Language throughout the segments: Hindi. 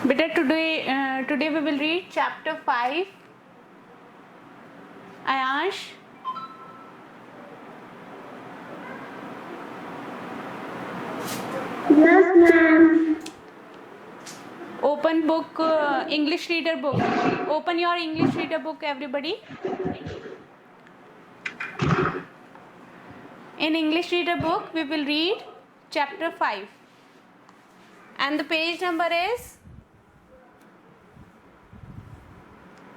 Beta, today we will read chapter 5. Ayansh, Yes, ma'am. open book, English reader book. Open your English reader book, everybody. In English reader book, we will read chapter 5. And the page number is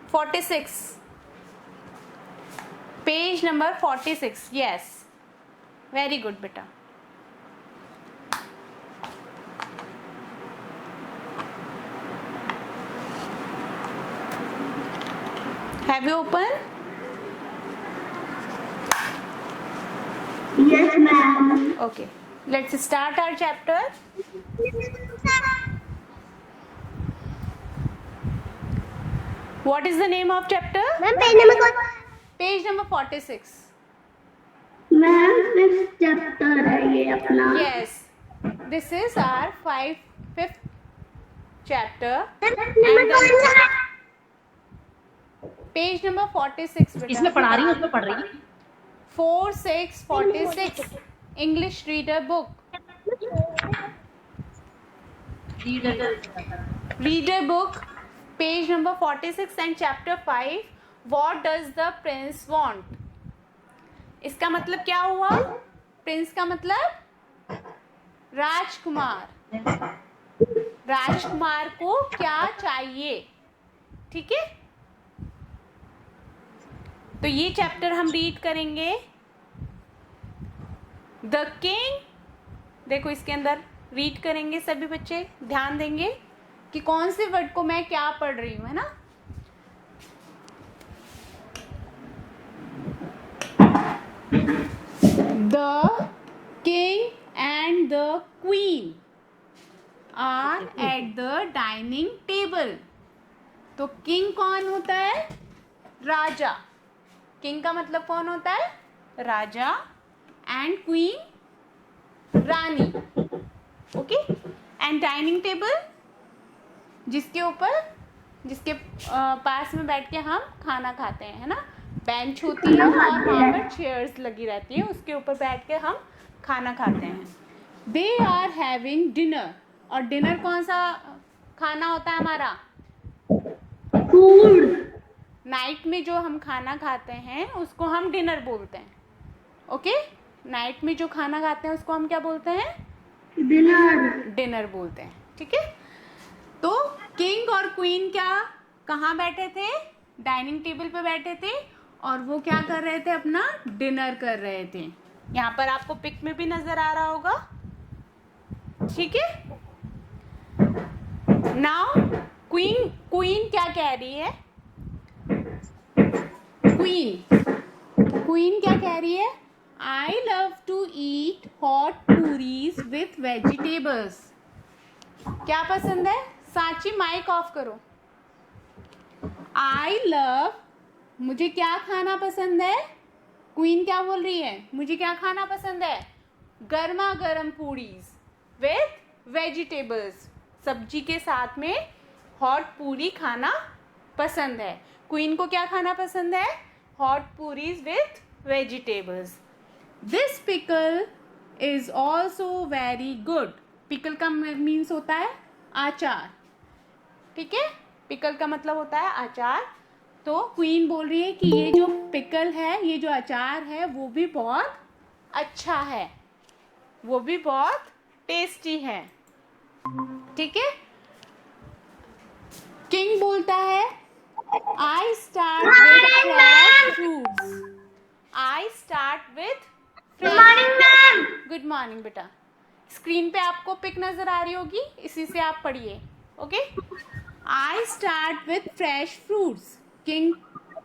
46. Page number 46. Yes. Very good, beta. Have you opened? Yes, ma'am. Okay. Let's start our chapter. What is the name of chapter? Ma'am, page number कौन? Page number 46. Ma'am, fifth chapter है ये अपना. Yes. This is our fifth chapter. Number कौन सा? Page number 46. बेटा. इसमें पढ़ा रही है उसमें पढ़ रही है 4, 6, 46. English reader book. Reader book. Page number 46 and chapter 5. What does the prince want? इसका मतलब क्या हुआ? प्रिंस का मतलब राजकुमार. राजकुमार को क्या चाहिए? ठीक है, तो ये चैप्टर हम रीड करेंगे. द किंग, देखो इसके अंदर रीड करेंगे सभी बच्चे, ध्यान देंगे कि कौन से वर्ड को मैं क्या पढ़ रही हूँ, है ना. The king and the queen are at the dining table. तो किंग कौन होता है? राजा. किंग का मतलब कौन होता है? राजा. एंड क्वीन रानी. ओके. एंड डाइनिंग टेबल, जिसके पास में बैठ के हम खाना खाते हैं, है ना. बेंच होती है और वहाँ पर चेयर्स लगी रहती है, उसके ऊपर बैठ के हम खाना खाते हैं. They are having dinner. और डिनर कौन सा खाना होता है हमारा? Food. नाइट में जो हम खाना खाते हैं उसको हम डिनर बोलते हैं. ओके. नाइट में जो खाना खाते हैं उसको हम क्या बोलते हैं? Dinner. डिनर बोलते हैं. ठीक है, तो किंग और क्वीन कहाँ बैठे थे? डाइनिंग टेबल पे बैठे थे और वो क्या कर रहे थे? अपना डिनर कर रहे थे. यहाँ पर आपको पिक में भी नजर आ रहा होगा. ठीक है, नाउ क्वीन क्या कह रही है? क्वीन क्या कह रही है? I love to eat hot puris with vegetables. क्या पसंद है? सांची माइक ऑफ करो. आई लव, मुझे क्या खाना पसंद है? क्वीन क्या बोल रही है? मुझे क्या खाना पसंद है? गर्मा गर्म पूरीज विथ वेजिटेबल्स. सब्जी के साथ में हॉट पूरी खाना पसंद है. क्वीन को क्या खाना पसंद है? Hot puris with vegetables. This pickle is also very good. Pickle का मीन्स होता है अचार. ठीक है, पिकल का मतलब होता है अचार. तो क्वीन बोल रही है कि ये जो पिकल है, ये जो अचार है, वो भी बहुत अच्छा है, वो भी बहुत टेस्टी है. ठीक है, किंग बोलता है I start with fresh fruits. I start with Good morning, ma'am. Good morning बेटा. स्क्रीन पे आपको पिक नजर आ रही होगी, इसी से आप पढ़िए. Okay. I start with fresh fruits. King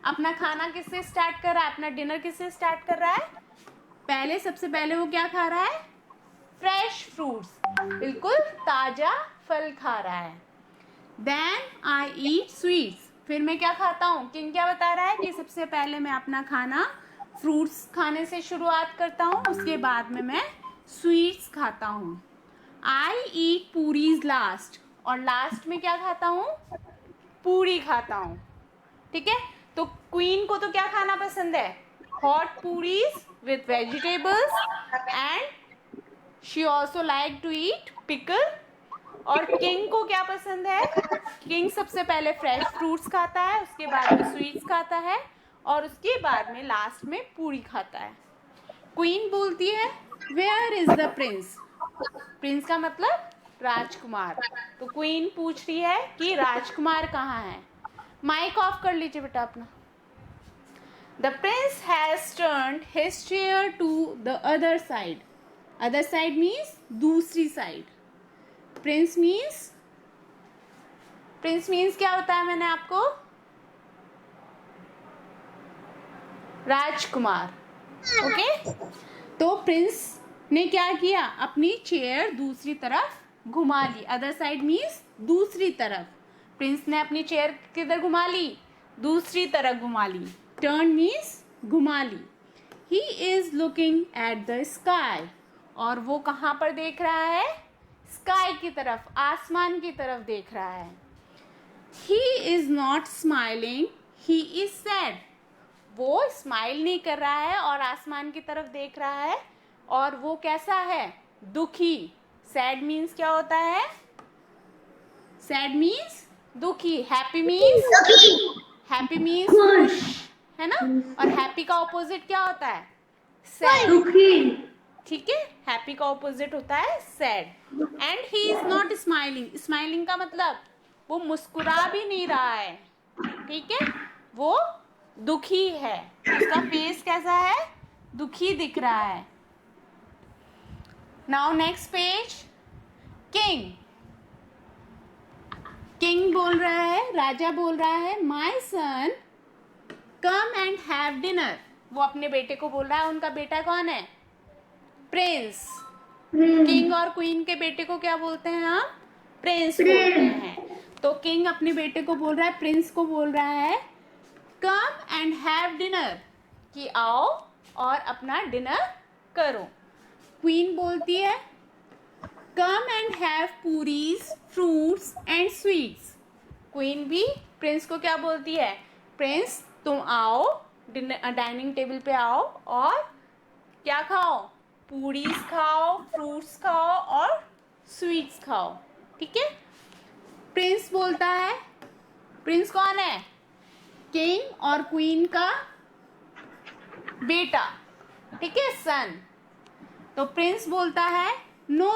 अपना खाना किससे स्टार्ट कर रहा है? अपना डिनर किससे स्टार्ट कर रहा है? सबसे पहले वो क्या खा रहा है? फ्रेश फ्रूट्स, बिल्कुल ताजा फल खा रहा है. Then I eat sweets. फिर मैं क्या खाता हूँ? किंग क्या बता रहा है कि सबसे पहले मैं अपना खाना फ्रूट्स खाने से शुरुआत करता हूँ, उसके बाद में मैं स्वीट्स खाता हूँ. आई ईट पूरीज लास्ट. और लास्ट में क्या खाता हूँ, पूरी खाता हूँ। ठीक है, तो क्वीन को तो क्या खाना पसंद है, hot puris with vegetables and she also like to eat pickle. और किंग को क्या पसंद है, किंग सबसे पहले फ्रेश फ्रूट्स खाता है, उसके बाद में स्वीट्स खाता है और उसके बाद में लास्ट में पूरी खाता है। क्वीन बोलती है where is the prince, prince का मतलब राजकुमार। तो क्वीन पूछ रही है कि राजकुमार कहाँ है। माइक ऑफ कर लीजिए बेटा अपना। The prince has turned his chair to the other side, other side means दूसरी साइड। प्रिंस मीन्स क्या होता है, मैंने आपको राजकुमार। ओके, तो प्रिंस ने क्या किया, अपनी चेयर दूसरी तरफ घुमा ली। अदर साइड मीन्स दूसरी तरफ। प्रिंस ने अपनी चेयर किधर घुमा ली, दूसरी तरफ घुमा ली। टर्न मीन्स घुमा ली। He is looking at the sky, और वो कहाँ पर देख रहा है, स्काई की तरफ, आसमान की तरफ देख रहा है। He is not smiling, he is sad, वो स्माइल नहीं कर रहा है और आसमान की तरफ देख रहा है, और वो कैसा है, दुखी। सैड मीन्स क्या होता है, सैड मीन्स दुखी। हैप्पी मीन्स खुश, है ना। और हैप्पी का ऑपोजिट क्या होता है, सैड। दुखी। ठीक है, हैप्पी का ऑपोजिट होता है sad. And he is not smiling, smiling का मतलब वो मुस्कुरा भी नहीं रहा है। ठीक है, वो दुखी है, उसका फेस कैसा है, दुखी दिख रहा है। Now next page. किंग बोल रहा है, राजा बोल रहा है, my son come and have dinner. वो अपने बेटे को बोल रहा है, उनका बेटा कौन है, प्रिंस। किंग और क्वीन के बेटे को क्या बोलते हैं हम, प्रिंस बोलते हैं। तो किंग अपने बेटे को बोल रहा है, प्रिंस को बोल रहा है कम एंड हैव डिनर, कि आओ और अपना डिनर करो। क्वीन बोलती है come and have puris fruits and sweets. Queen भी प्रिंस को क्या बोलती है, प्रिंस तुम आओ, डिनर डाइनिंग टेबल पे आओ और क्या खाओ, पूरीज खाओ, फ्रूट्स खाओ और स्वीट्स खाओ। ठीक है, प्रिंस बोलता है, प्रिंस कौन है, किंग और क्वीन का बेटा, ठीक है, सन। तो प्रिंस बोलता है no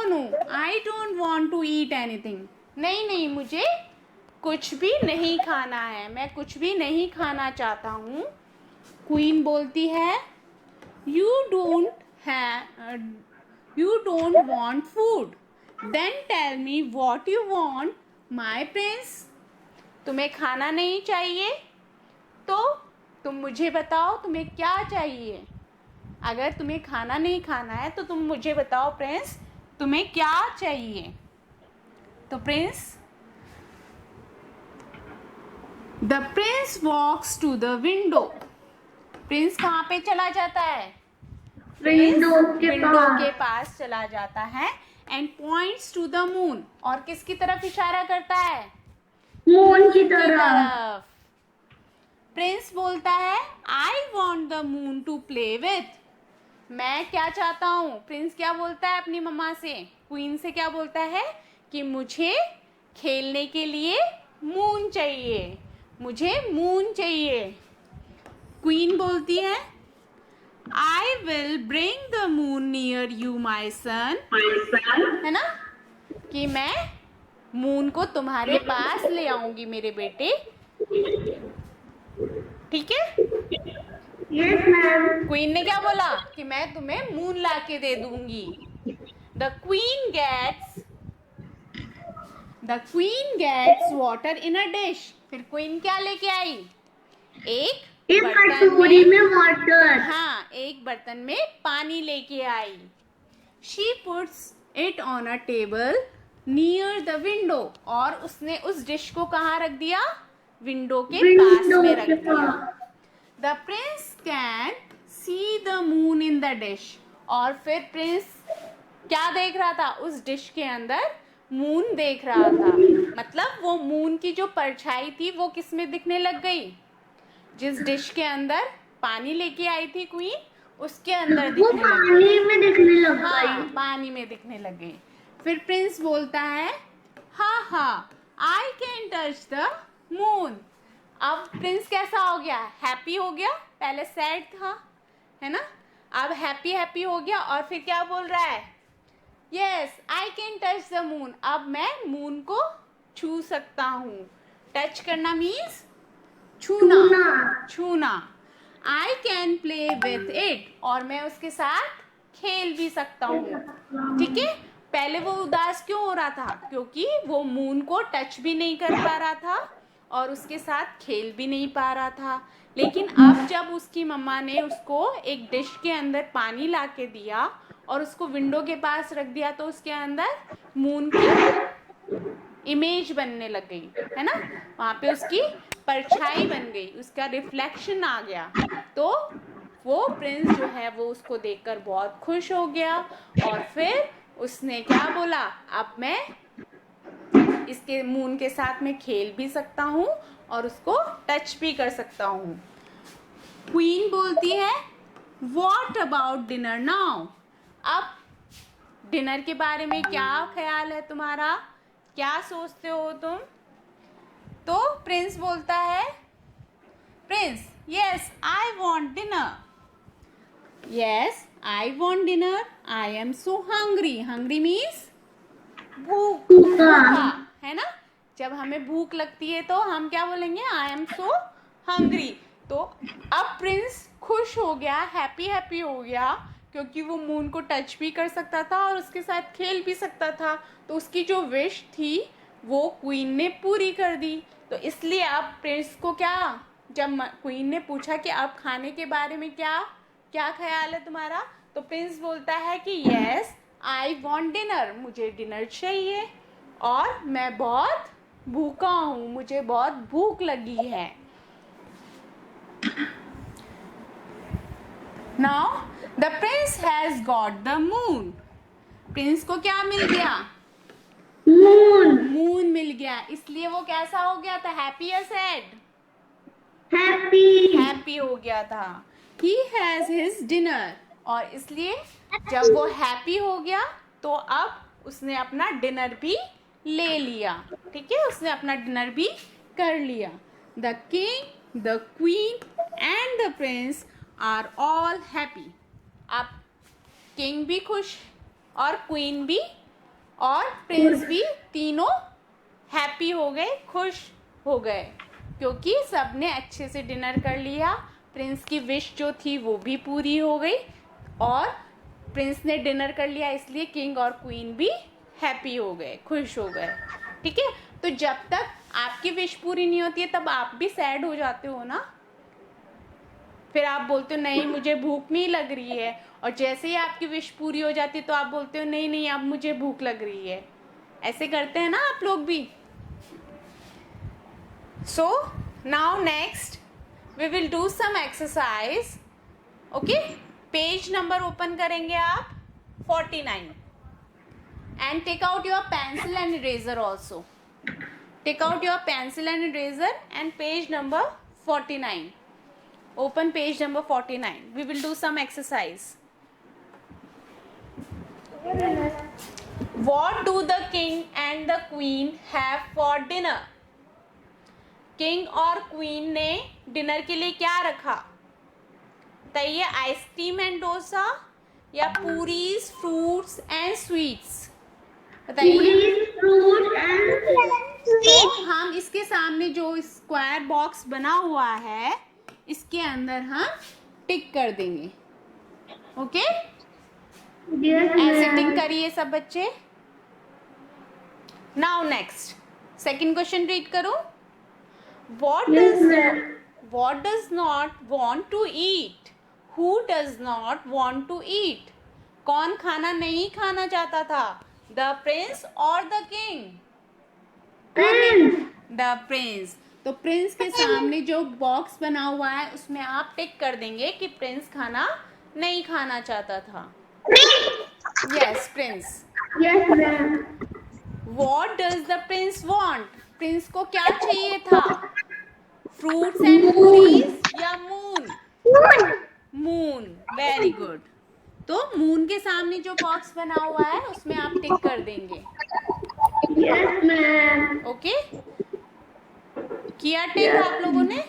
I don't want to eat anything, नहीं मुझे कुछ भी नहीं खाना है, मैं कुछ भी नहीं खाना चाहता हूँ। क्वीन बोलती है you don't want food, then tell me what you want my prince. तुम्हें खाना नहीं चाहिए तो तुम मुझे बताओ तुम्हें क्या चाहिए। अगर तुम्हें खाना नहीं खाना है तो तुम मुझे बताओ प्रिंस तुम्हें क्या चाहिए। तो the prince walks to the window. Prince कहाँ पे चला जाता है, विंडो के पास चला जाता है। And points to the moon, और किसकी तरफ इशारा करता है, मून की तरफ। प्रिंस बोलता है I want the moon to play with, मैं क्या चाहता हूँ। प्रिंस क्या बोलता है अपनी मम्मा से, क्वीन से क्या बोलता है कि मुझे खेलने के लिए मून चाहिए, मुझे मून चाहिए। क्वीन बोलती है I will bring the moon near you my son, है ना, कि मैं मून को तुम्हारे पास ले आऊंगी मेरे बेटे। ठीक है, यस मैम। क्वीन ने क्या बोला कि मैं तुम्हें मून ला के दे दूंगी। The queen gets water in a dish. फिर क्वीन क्या लेके आई, एक कटोरी में वाटर। हाँ, एक बर्तन में पानी लेके आई। She puts it on a table near the window, और उसने उस डिश को कहाँ रख दिया, विंडो के पास में रख दिया। The Prince can see the moon in the dish, और फिर प्रिंस क्या देख रहा था, उस डिश के अंदर मून देख रहा था। मतलब वो मून की जो परछाई थी वो किस में दिखने लग गई? जिस डिश के अंदर पानी लेके आई थी क्वीन, उसके अंदर वो दिखने लग पानी गई। में दिखने लग हाँ, गई। पानी में दिखने लग गई। फिर प्रिंस बोलता है, हाँ हाँ, I can touch the moon. अब प्रिंस कैसा हो गया? हैप्पी हो गया। पहले सैड था, है ना? अब हैप्पी हैप्पी हो गया और फिर क्या बोल रहा है? Yes, I can touch the moon. अब मैं मून को छू सकता हूँ। टच करना मीन्स छूना, छूना। I can play with it, और मैं उसके साथ खेल भी सकता हूँ। ठीक है। पहले वो उदास क्यों हो रहा था? क्योंकि वो मून को टच भी नहीं कर पा रहा था और उसके साथ खेल भी नहीं पा रहा था। लेकिन अब जब उसकी मम्मा ने उसको एक डिश के अंदर पानी ला के दिया और उसको विंडो के पास रख दिया, तो उसके अंदर मून की इमेज बनने लग गई, है ना? वहां पे उसकी परछाई बन गई, उसका रिफ्लेक्शन आ गया। तो वो प्रिंस जो है वो उसको देखकर बहुत खुश हो गया और फिर उसने क्या बोला? अब मैं इसके मून के साथ में खेल भी सकता हूँ और उसको टच भी कर सकता हूँ। क्वीन बोलती है, व्हाट अबाउट डिनर नाउ? अब डिनर के बारे में क्या ख्याल है तुम्हारा? क्या सोचते हो तुम? तो प्रिंस बोलता है, Prince, yes I want dinner. Yes I want dinner, I am so hungry. Hungry means भूखा, है ना? जब हमें भूख लगती है तो हम क्या बोलेंगे? I am so hungry. तो अब प्रिंस खुश हो गया, हैप्पी हैप्पी हो गया, क्योंकि वो मून को टच भी कर सकता था और उसके साथ खेल भी सकता था। तो उसकी जो विश थी वो क्वीन ने पूरी कर दी। तो इसलिए अब प्रिंस को क्या, जब क्वीन ने पूछा कि अब खाने के बारे में क्या क्या ख्याल है तुम्हारा, तो प्रिंस बोलता है कि यस आई वॉन्ट डिनर, मुझे डिनर चाहिए और मैं बहुत भूखा हूँ, मुझे बहुत भूख लगी है। Now the prince has got the moon. Prince को क्या मिल गया? मून मिल गया। इसलिए वो कैसा हो गया था? हैप्पी या सैड? हैप्पी हो गया था। ही हैज हिज डिनर, और इसलिए जब वो हैप्पी हो गया तो अब उसने अपना डिनर भी ले लिया। ठीक है, उसने अपना डिनर भी कर लिया। The king, the queen and the prince are all happy. अब किंग भी खुश और क्वीन भी और प्रिंस भी, तीनों हैप्पी हो गए, खुश हो गए, क्योंकि सबने अच्छे से डिनर कर लिया। प्रिंस की विश जो थी वो भी पूरी हो गई और प्रिंस ने डिनर कर लिया, इसलिए किंग और क्वीन भी हैप्पी हो गए, खुश हो गए। ठीक है। तो जब तक आपकी विश पूरी नहीं होती है तब आप भी सैड हो जाते हो ना। फिर आप बोलते हो नहीं मुझे भूख नहीं लग रही है, और जैसे ही आपकी विश पूरी हो जाती है तो आप बोलते हो नहीं नहीं अब मुझे भूख लग रही है। ऐसे करते हैं ना आप लोग भी। So now next we will do some exercise. Okay, page number open करेंगे आप 49 and take out your pencil and eraser also. Take out your pencil and eraser and page number 49. Open page number 49. We will do some exercise. What do the king and the queen have for dinner? King और क्वीन ने डिनर के लिए क्या रखा? बताइए, आइसक्रीम एंड डोसा या पूरीज, फ्रूट्स एंड स्वीट्स? बताइए। तो हम इसके सामने जो स्क्वायर बॉक्स बना हुआ है इसके अंदर हम टिक कर देंगे। ओके, ऐसे टिक करिए सब बच्चे। Now next second question read करो। What does not want to eat? Who does not want to eat? कौन खाना नहीं खाना चाहता था? The prince or the king? The prince. तो प्रिंस के सामने जो बॉक्स बना हुआ है उसमें आप टिक कर देंगे कि प्रिंस खाना नहीं खाना चाहता था। Yes, Prince. What does the prince want? Prince को क्या चाहिए था? फ्रूट्स एंड पूरीज या मून? Moon, very good. तो मून के सामने जो बॉक्स बना हुआ है उसमें आप टिक कर देंगे। Yes, ma'am. ओके, किया टिक आप लोगों ने?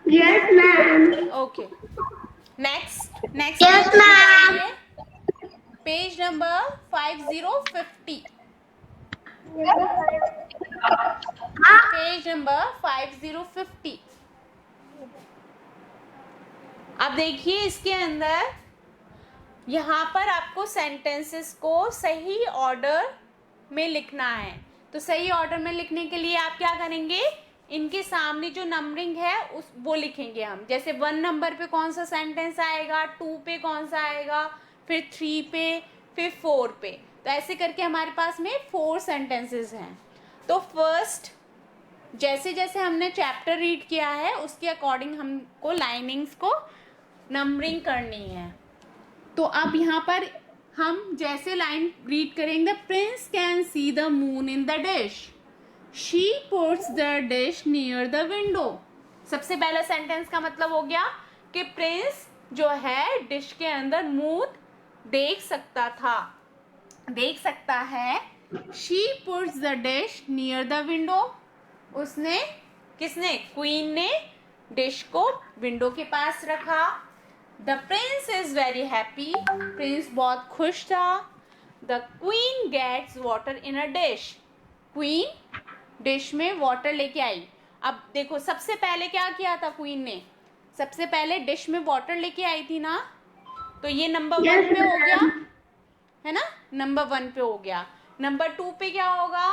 Yes, ma'am. Okay, next Yes, ma'am. Page number 5050। Page number 5050। अब देखिए इसके अंदर यहाँ पर आपको सेंटेंसेस को सही ऑर्डर में लिखना है। तो सही ऑर्डर में लिखने के लिए आप क्या करेंगे, इनके सामने जो नंबरिंग है उस वो लिखेंगे हम। जैसे 1 नंबर पे कौन सा सेंटेंस आएगा, 2 पे कौन सा आएगा, फिर 3 पे, फिर 4 पे। तो ऐसे करके हमारे पास में 4 सेंटेंसेस हैं। तो फर्स्ट जैसे जैसे हमने चैप्टर रीड किया है उसके अकॉर्डिंग हमको लाइनिंग्स को नंबरिंग करनी है। तो अब यहाँ पर हम जैसे लाइन रीड करेंगे, Prince can see the moon in the dish, she puts the dish near the window. सबसे पहला सेंटेंस का मतलब हो गया कि प्रिंस जो है डिश के अंदर मून देख सकता है। She puts the dish near the window, उसने, किसने, क्वीन ने डिश को विंडो के पास रखा। The prince is very happy, prince बहुत खुश था। The queen gets water in a dish, queen dish में वाटर लेके आई। अब देखो सबसे पहले क्या किया था क्वीन ने, सबसे पहले डिश में वाटर लेके आई थी ना, तो ये नंबर 1 पे हो गया है ना, नंबर 1 पे हो गया। नंबर 2 पे क्या होगा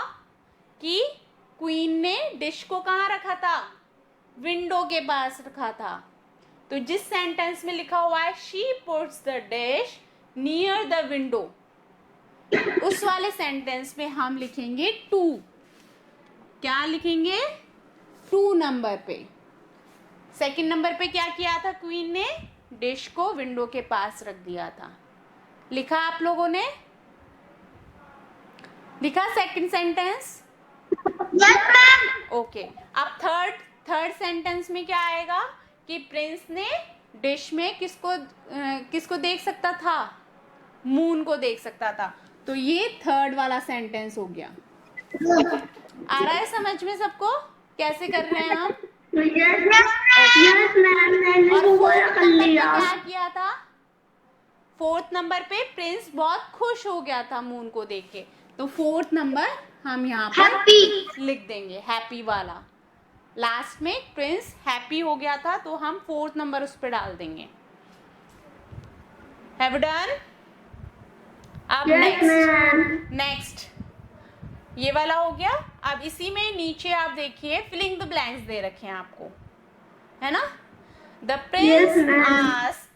कि क्वीन ने डिश को कहाँ रखा था, विंडो के पास रखा था। तो जिस सेंटेंस में लिखा हुआ है she puts the dish near the window, उस वाले सेंटेंस में हम लिखेंगे 2। क्या लिखेंगे, 2 नंबर पे। सेकंड नंबर पे क्या किया था क्वीन ने, डिश को विंडो के पास रख दिया था। लिखा आप लोगों ने, लिखा second sentence? Yes, ma'am. Okay, अब थर्ड सेंटेंस में क्या आएगा कि प्रिंस ने डिश में किसको देख सकता था, मून को देख सकता था। तो ये थर्ड वाला सेंटेंस हो गया। आ रहा है समझ में सबको कैसे कर रहे हैं हम? Yes, ma'am. मैंने और पूरा फोर्थ कर नंबर पे लिया। क्या किया था, फोर्थ नंबर पे प्रिंस बहुत खुश हो गया था मून को देख के। तो फोर्थ नंबर हम यहाँ पर Happy. लिख देंगे, हैप्पी वाला। लास्ट में प्रिंस हैप्पी हो गया था तो हम फोर्थ नंबर उस पर डाल देंगे। Have done? अब Yes, ma'am. नेक्स्ट ये वाला हो गया। अब इसी में नीचे आप देखिए फिलिंग द ब्लैंक्स दे रखे हैं आपको, है ना। The Prince Yes, ma'am. Ask,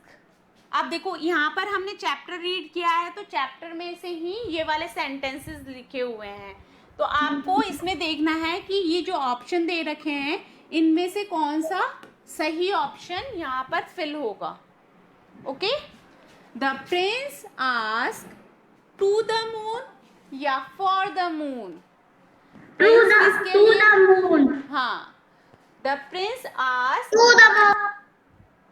अब देखो यहाँ पर हमने चैप्टर रीड किया है तो चैप्टर में से ही ये वाले सेंटेंसेस लिखे हुए हैं। तो आपको इसमें देखना है कि ये जो ऑप्शन दे रखे हैं इनमें से कौन सा सही ऑप्शन यहाँ पर फिल होगा। Okay, the prince ask to the moon या for the moon? To the moon. हाँ, the prince ask To the moon.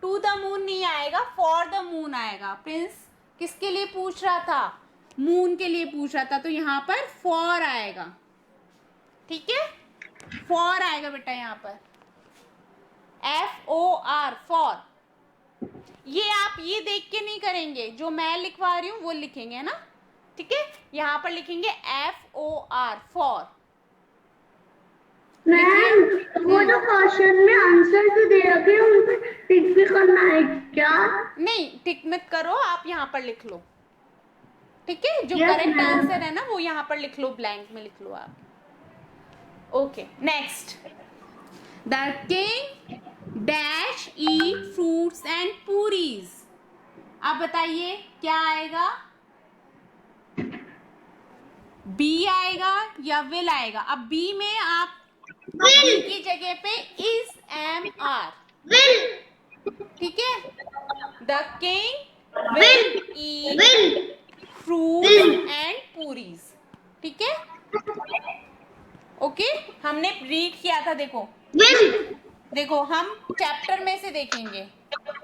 To the moon नहीं आएगा, फॉर द मून आएगा। प्रिंस किसके लिए पूछ रहा था, मून के लिए पूछ रहा था, तो यहाँ पर फॉर आएगा। ठीक है, फॉर आएगा बेटा यहाँ पर, FOR, फॉर। ये आप ये देख के नहीं करेंगे, जो मैं लिखवा रही हूँ वो लिखेंगे ना। ठीक है, यहाँ पर लिखेंगे FOR, फॉर। मैम वो जो क्वेश्चन में आंसर जो दे रखे हैं उन पे टिक भी करना है क्या? नहीं, टिक मत करो, आप यहाँ पर लिख लो। ठीक है, जो Yes, करेक्ट ma'am. आंसर है ना वो यहाँ पर लिख लो, ब्लैंक में लिख लो आप। Okay, next, the king dash eat fruits and puris. अब बताइए क्या आएगा, बी आएगा या विल आएगा? अब बी में आप Will. की जगह पे इज एम आर। Will. ठीक है, the king will eat Will. Fruits and puris. ठीक है, ओके हमने रीड किया था। देखो Will. देखो हम चैप्टर में से देखेंगे।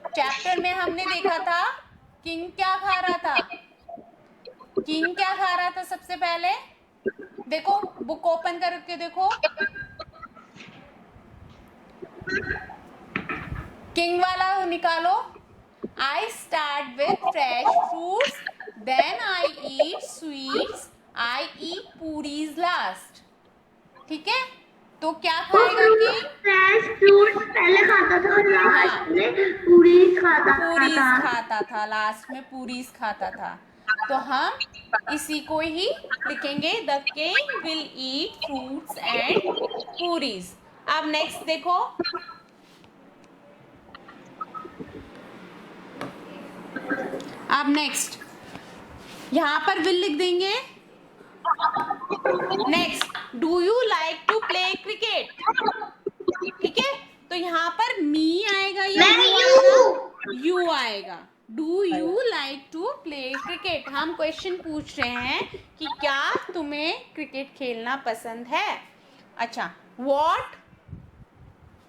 चैप्टर में हमने देखा था किंग क्या खा रहा था। किंग क्या खा रहा था सबसे पहले? देखो बुक ओपन करके देखो। किंग वाला निकालो। I start with fresh fruits, then I eat sweets, I eat puris last. ठीक है, तो क्या खाएगा किंग? फ्रेश फ्रूट्स पहले खाता था और लास्ट में पूरी खाता पूरीज था। खाता था, लास्ट में पूरीज खाता था। तो हम इसी को ही लिखेंगे, the king will eat fruits and puris. अब नेक्स्ट देखो, अब नेक्स्ट यहाँ पर विल लिख देंगे। Next, do you like to play cricket? ठीक है, तो यहाँ पर मी आएगा या यू आएगा? Do you like to play cricket? हम क्वेश्चन पूछ रहे हैं कि क्या तुम्हें क्रिकेट खेलना पसंद है। अच्छा, वॉट,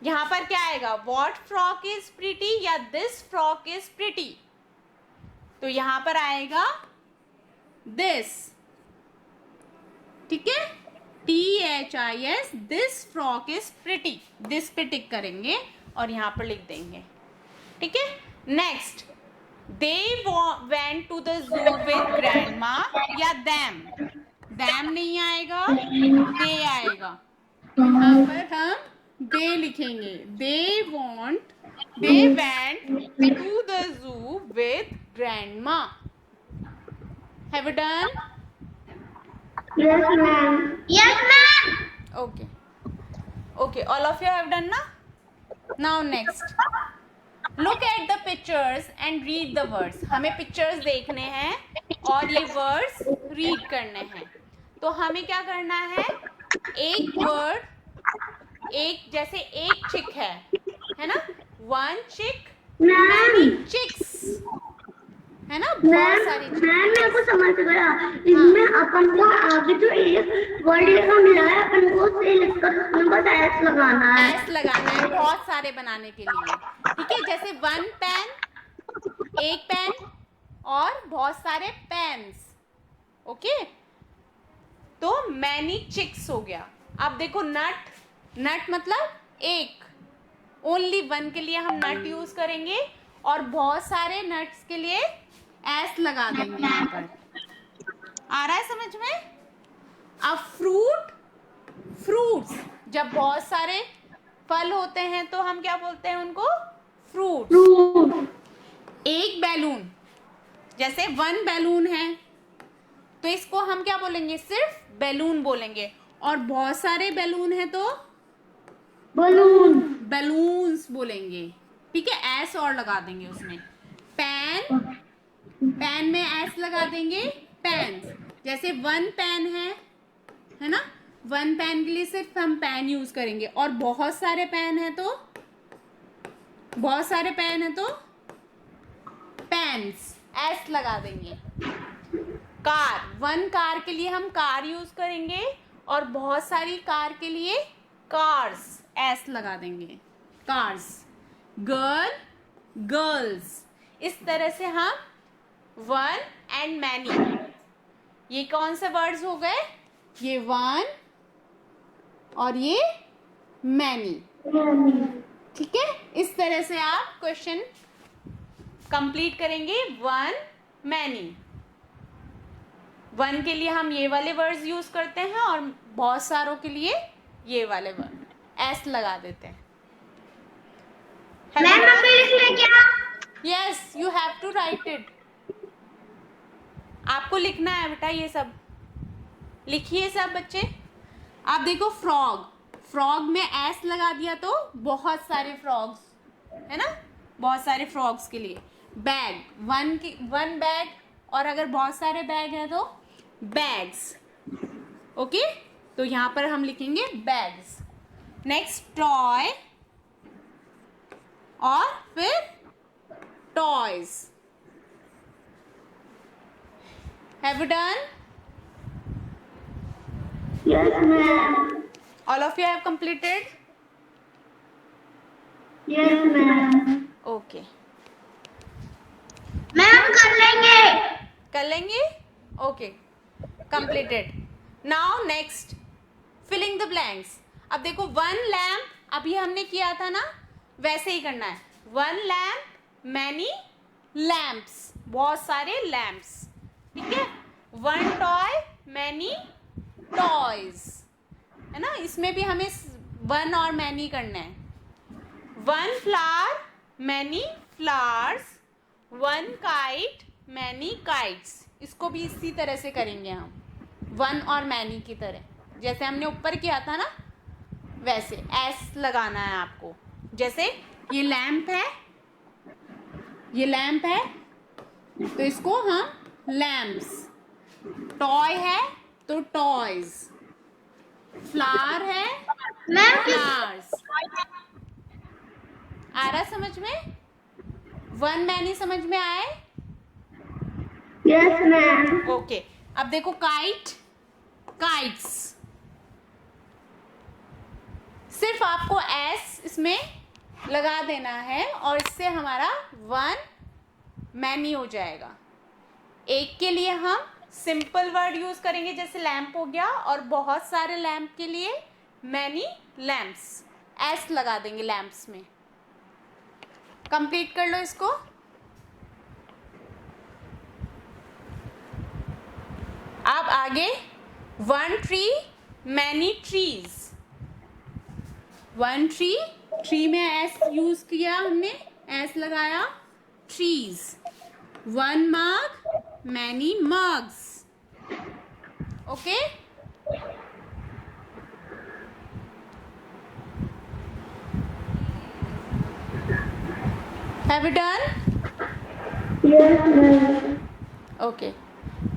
यहाँ पर क्या आएगा? वॉट फ्रॉक इज प्रिटी या दिस फ्रॉक इज प्रिटी? तो यहाँ पर आएगा दिस। ठीक है, THIS, this frock is pretty. This पे टिक करेंगे और यहाँ पर लिख देंगे। ठीक है, next, they went to the zoo with grandma या दैम? दैम नहीं आएगा, दे आएगा। यहाँ पर हम दे लिखेंगे। They went to the zoo with grandma. Have you done? Yes, ma'am. Yes, ma'am. Okay. Okay, all of you have done na? Now next. Look at the pictures and read the words. हमें pictures देखने हैं और ये words read करने हैं। तो हमें क्या करना है? एक word, एक जैसे एक chick है ना? One chick, many chicks, है ना? बहुत सारी chicks। मैम मेरे को समझ गया। इसमें अपन को आगे जो एक वर्ड लिखा मिला है अपन को उसे लिखकर अपन को एस लगाना है। एस लगाना है बहुत सारे बनाने के लिए। ठीक है, जैसे वन पेन, एक पेन और बहुत सारे पेन्स। ओके, तो मैनी चिक्स हो गया। अब देखो नट, नट मतलब एक, ओनली वन के लिए हम नट यूज करेंगे और बहुत सारे नट्स के लिए एस लगा देंगे। यहाँ पर आ रहा है समझ में? अब फ्रूट, फ्रूट्स, जब बहुत सारे फल होते हैं तो हम क्या बोलते हैं उनको? फ्रूट। एक बैलून, जैसे वन बैलून है तो इसको हम क्या बोलेंगे? सिर्फ बैलून बोलेंगे। और बहुत सारे बैलून है तो बलून, बैलून्स बोलेंगे। ठीक है, एस और लगा देंगे उसमें। पेन, पेन में एस लगा देंगे, पेन्स। जैसे वन पेन है ना? वन पेन के लिए सिर्फ हम पेन यूज करेंगे। और बहुत सारे पेन है तो, बहुत सारे पेन है तो पेन्स, एस लगा देंगे। कार, वन कार के लिए हम कार यूज करेंगे और बहुत सारी कार के लिए कार्स, एस लगा देंगे, कार्स। Girl, girls. इस तरह से हम वन एंड मैनी, ये कौन से वर्ड्स हो गए? ये वन और ये मैनी। ठीक है, इस तरह से आप क्वेश्चन कंप्लीट करेंगे। One, many. वन के लिए हम ये वाले वर्ड्स यूज करते हैं और बहुत सारों के लिए ये वाले वर्ड एस लगा देते हैं। Yes, you have to write it. आपको लिखना है बेटा, ये सब लिखिए सब बच्चे। आप देखो फ्रॉग, फ्रॉग में एस लगा दिया तो बहुत सारे फ्रॉग्स, है ना? बहुत सारे फ्रॉग्स के लिए। बैग, वन बैग, और अगर बहुत सारे बैग हैं तो बैग्स। ओके, तो यहां पर हम लिखेंगे बैग्स। नेक्स्ट, टॉय और फिर toys. Have you done? Yes, ma'am. All of you have completed? Yes, ma'am. Okay. Ma'am कर लेंगे. कर लेंगे? Okay. Completed. Now next, filling the blanks. अब देखो one lamp अभी हमने किया था ना, वैसे ही करना है. One lamp, many lamps. बहुत सारे lamps. ठीक है? One toy, many toys. है ना? इसमें भी हमें one और many करना है. One flower, many flowers. One kite, many kites. इसको भी इसी तरह से करेंगे हम, वन और मैनी की तरह, जैसे हमने ऊपर किया था ना वैसे. एस लगाना है आपको. जैसे ये लैम्प है, ये लैम्प है तो इसको हम लैम्प्स. टॉय है तो टॉयज. फ्लावर है फ्लावर्स. आ रहा समझ में? वन मैनी समझ में आए? Yes, ma'am. ओके. अब देखो काइट, काइट्स. सिर्फ आपको एस इसमें लगा देना है और इससे हमारा वन मैनी हो जाएगा. एक के लिए हम सिंपल वर्ड यूज करेंगे जैसे लैंप हो गया, और बहुत सारे लैंप के लिए मैनी लैंप्स. एस लगा देंगे लैंप्स में. कंप्लीट कर लो इसको. अब आगे one tree many trees. One tree, tree में एस यूज किया हमने, एस लगाया. Trees. One mug many mugs. Okay. Have you done? Yes, ma'am. Okay.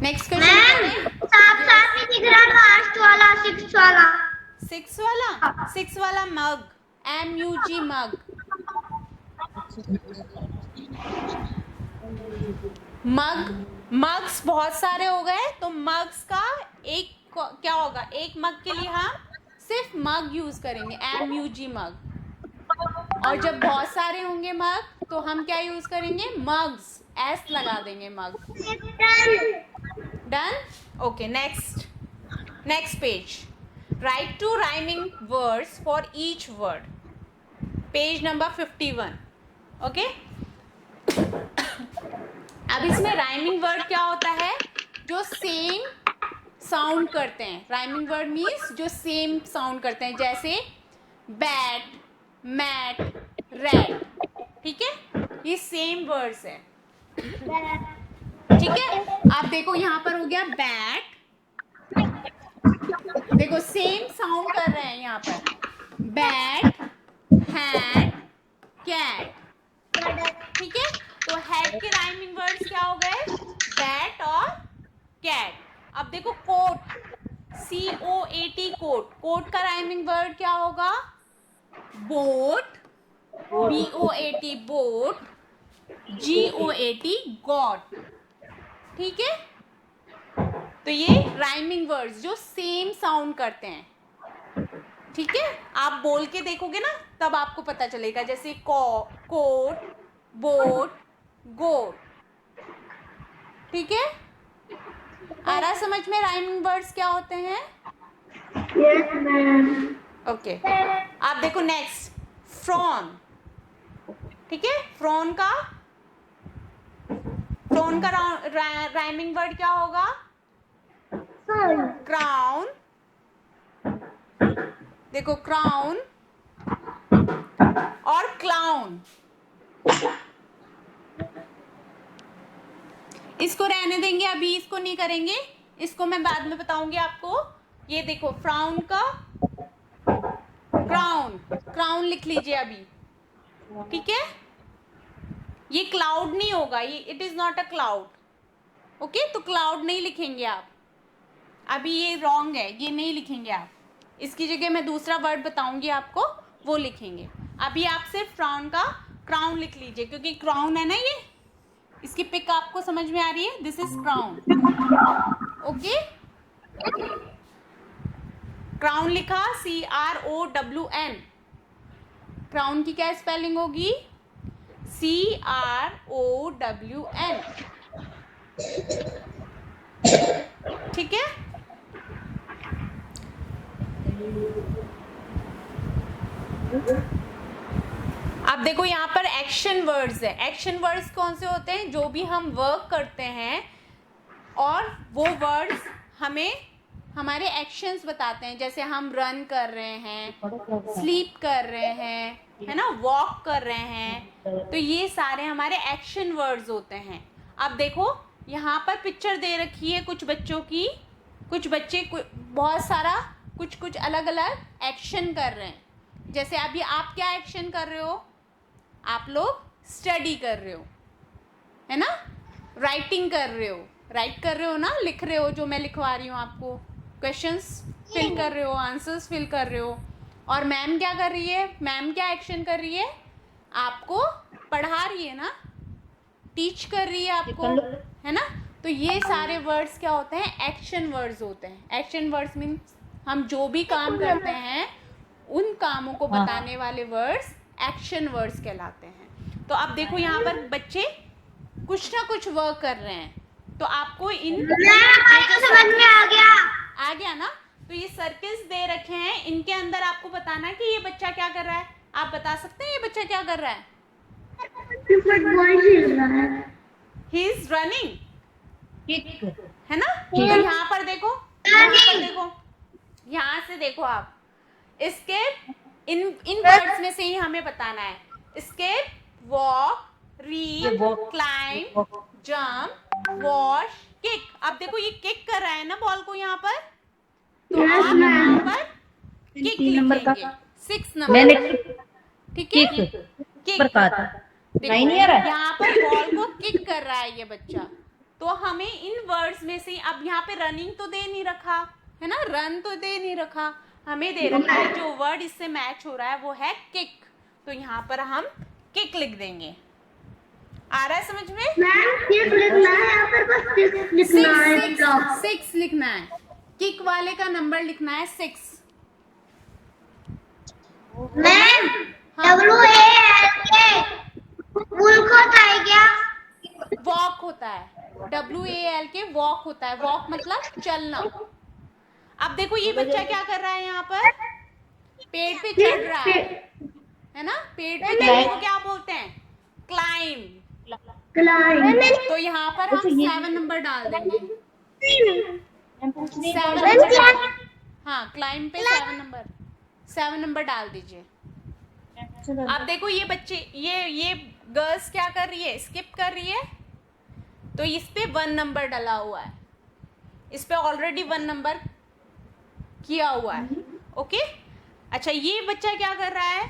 Next question. Ma'am साफ साफ नहीं दिख रहा लास्ट वाला, सिक्स वाला. सिक्स वाला, सिक्स वाला मग, MUG मग. मग, मग्स बहुत सारे हो गए तो मग्स का एक क्या होगा, एक मग के लिए हम सिर्फ मग यूज करेंगे, MUG मग. और जब बहुत सारे होंगे मग तो हम क्या यूज करेंगे, मग्स. एस लगा देंगे mug. Done. Okay. Next, next page. Write two rhyming words for each word. Page number 51. Okay. अब इसमें राइमिंग वर्ड क्या होता है, जो सेम साउंड करते हैं. राइमिंग वर्ड मीन्स जो सेम साउंड करते हैं, जैसे बैट, मैट, रेड. ठीक है, ये सेम वर्ड्स है. ठीक है. आप देखो यहाँ पर हो गया बैट. देखो सेम साउंड कर रहे हैं यहाँ पर. Bat, hat, cat. ठीक है. तो हैट के राइमिंग वर्ड्स क्या हो गए, बैट और कैट. अब देखो कोट, COAT कोट. कोट का राइमिंग वर्ड क्या होगा, boat, BOAT boat, GOAT got. ठीक है. तो ये राइमिंग वर्ड्स जो सेम साउंड करते हैं. ठीक है. आप बोल के देखोगे ना तब आपको पता चलेगा, जैसे कोट, बोट, गोट. ठीक है. आ रहा समझ में राइमिंग वर्ड्स क्या होते हैं? Yes, ma'am. ओके. आप देखो नेक्स्ट, फ्रॉन. ठीक है. फ्रॉन का राइमिंग वर्ड क्या होगा, क्राउन. देखो क्राउन और क्लाउन. इसको रहने देंगे, अभी इसको नहीं करेंगे, इसको मैं बाद में बताऊंगी आपको. ये देखो फ्राउन का क्राउन, क्राउन लिख लीजिए अभी. ठीक है. ये क्लाउड नहीं होगा, ये it is not a cloud. Okay. तो क्लाउड नहीं लिखेंगे आप अभी, ये रॉन्ग है, ये नहीं लिखेंगे आप. इसकी जगह मैं दूसरा वर्ड बताऊंगी आपको, वो लिखेंगे. अभी आप सिर्फ फ्राउन का क्राउन लिख लीजिए, क्योंकि क्राउन है ना ये. इसकी पिक आपको समझ में आ रही है, this is crown. Okay. Crown लिखा CROWN, क्राउन की क्या स्पेलिंग होगी? CROWN। ठीक है। अब देखो यहाँ पर एक्शन वर्ड्स है। एक्शन वर्ड्स कौन से होते हैं? जो भी हम वर्क करते हैं और वो वर्ड्स हमें हमारे एक्शंस बताते हैं। जैसे हम रन कर रहे हैं, स्लीप कर रहे हैं, है ना, वॉक कर रहे हैं, तो ये सारे हमारे एक्शन वर्ड्स होते हैं। अब देखो यहाँ पर पिक्चर दे रखी है कुछ बच्चों की, कुछ बच्चे बहुत सारा कुछ अलग अलग एक्शन कर रहे हैं। जैसे अभी आप क्या एक्शन कर रहे हो? आप लोग स्टडी कर रहे हो, है ना, राइटिंग कर रहे हो, राइट कर रहे हो ना, लिख रहे हो, जो मैं लिखवा रही हूँ आपको, क्वेश्चंस फिल कर रहे हो, आंसर्स फिल कर रहे हो। और मैम क्या कर रही है? मैम क्या एक्शन कर रही है? आपको पढ़ा रही है ना, टीच कर रही है आपको, है ना। तो ये सारे वर्ड्स क्या होते हैं? एक्शन वर्ड्स होते हैं। एक्शन वर्ड्स मीन्स हम जो भी काम करते हैं उन कामों को बताने वाले वर्ड्स एक्शन वर्ड्स कहलाते हैं। तो अब देखो यहाँ पर बच्चे कुछ ना कुछ वर्क कर रहे हैं, तो आपको इन समझ में आ गया ना। तो ये सर्किल्स दे रखे हैं, इनके अंदर आपको बताना है कि ये बच्चा क्या कर रहा है। आप बता सकते हैं ये बच्चा क्या कर रहा है? ही इज रनिंग, है ना। तो यहाँ पर देखो, यहाँ से देखो आप, एस्केप, इन वर्ड्स में से ही हमें बताना है। Escape, walk, read, climb, jump, wash, kick. अब देखो ये किक कर रहा है ना बॉल को यहाँ पर, तो आप यहाँ पर किक लिखेंगे 6 नंबर, ठीक है। किक, देखो यहाँ पर बॉल को किक कर रहा है ये बच्चा, तो हमें इन वर्ड्स में से, अब यहाँ पे रनिंग तो दे नहीं रखा है ना, रन तो दे नहीं रखा, हमें दे रखा है जो वर्ड इससे मैच हो रहा है वो है किक, तो यहाँ पर हम किक लिख देंगे। आ रहा है समझ में? किक लिखना है यहाँ पर, बस किक लिखना है। 6 लिखना है, किक वाले का नंबर लिखना है 6। मैम WALK वॉक होता है क्या? वॉक होता है, WALK वॉक होता है। वॉक मतलब चलना। अब देखो ये बच्चा क्या कर रहा है? यहाँ पर पेड़ पे चढ़ रहा है ना, पेड़ पे चढ़ने को क्या बोलते हैं? क्लाइम। तो यहाँ पर हम 7 नंबर डाल देंगे। 7 नंबर, हाँ, क्लाइम पे 7 नंबर डाल दीजिए। अब देखो ये बच्चे, ये गर्ल्स क्या कर रही है? स्किप कर रही है, तो इस पे 1 नंबर डला हुआ है, इस पे ऑलरेडी 1 नंबर किया हुआ है। ओके, अच्छा ये बच्चा क्या कर रहा है?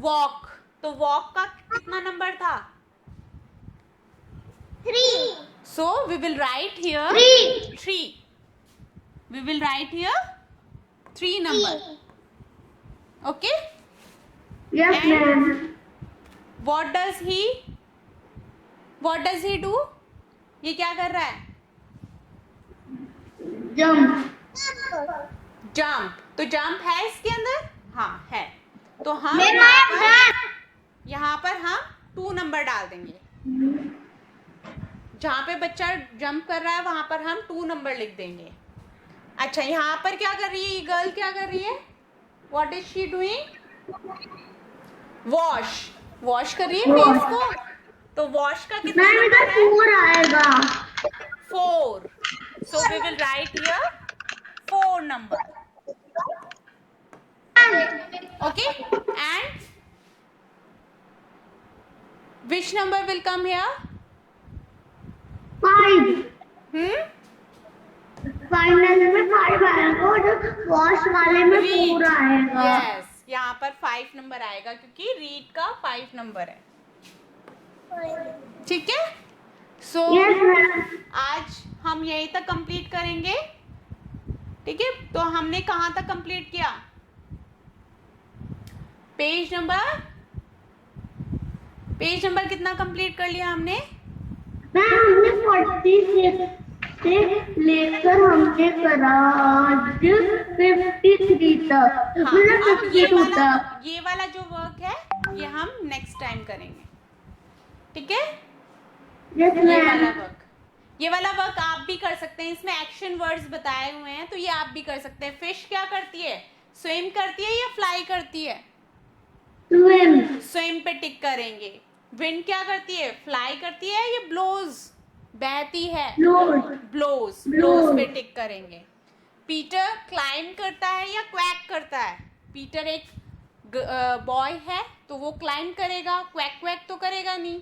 वॉक। तो वॉक का कितना नंबर था? 3। So we will write here 3. We will write here 3 number. Okay? Yes, ma'am. What does he do? ये क्या कर रहा है? जंप। तो जंप है इसके अंदर? हाँ है। तो हम यहाँ पर हम 2 नंबर डाल देंगे। जहाँ पे बच्चा जंप कर रहा है वहां पर हम 2 नंबर लिख देंगे। अच्छा यहाँ पर क्या कर रही है ये गर्ल? क्या कर रही है? What is she doing? Wash कर रही है फेस को। तो वॉश का कितना नंबर है? 4 आएगा। 4. So we will write here 4 number. Okay? And which number will come here? 5. 5 में 5 आएगा और वॉश वाले में 4 आएगा। Yes, यहाँ पर 5 नंबर आएगा क्योंकि रीड का 5 नंबर है। ठीक है। सो आज हम यहीं तक कंप्लीट करेंगे। ठीक है, तो हमने कहाँ तक कंप्लीट किया? पेज नंबर कितना कंप्लीट कर लिया हमने? हमने 46 से लेकर हमने करा आज 53 तक, हाँ, मतलब अब 52 तक। ये वाला जो वर्क है ये हम नेक्स्ट टाइम करेंगे, ठीक है। Yes ma'am. ये वाला वर्क आप भी कर सकते हैं, इसमें एक्शन वर्ड्स बताए हुए हैं तो ये आप भी कर सकते हैं। फिश क्या करती है, स्विम करती है या फ्लाई करती है? स्विम। स्विम पे टिक करेंगे। विंड क्या करती है, फ्लाई करती है या ब्लोज, बहती है? ब्लोज। ब्लोज पे टिक करेंगे। पीटर क्लाइंब करता है या क्वैक करता है? पीटर एक बॉय है तो वो क्लाइंब करेगा, क्वैक क्वैक तो करेगा नहीं,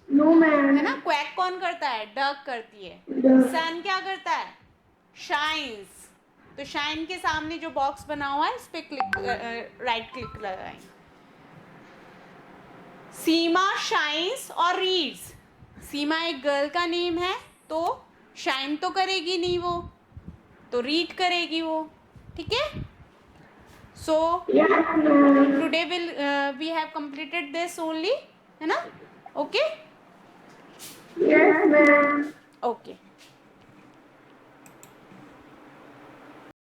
नो मैम। है ना। क्वैक कौन करता है, डक करती है। सन क्या करता है, शाइन्स। तो शाइन के सामने जो बॉक्स बना हुआ है इस पे राइट क्लिक लगाएंगे। सीमा शाइन्स और रीड्स। सीमा एक गर्ल का नेम है तो शाइन तो करेगी नहीं वो, तो रीड करेगी वो, ठीक है। So today will we have completed this only, है ना। Okay yes ma'am. ओके।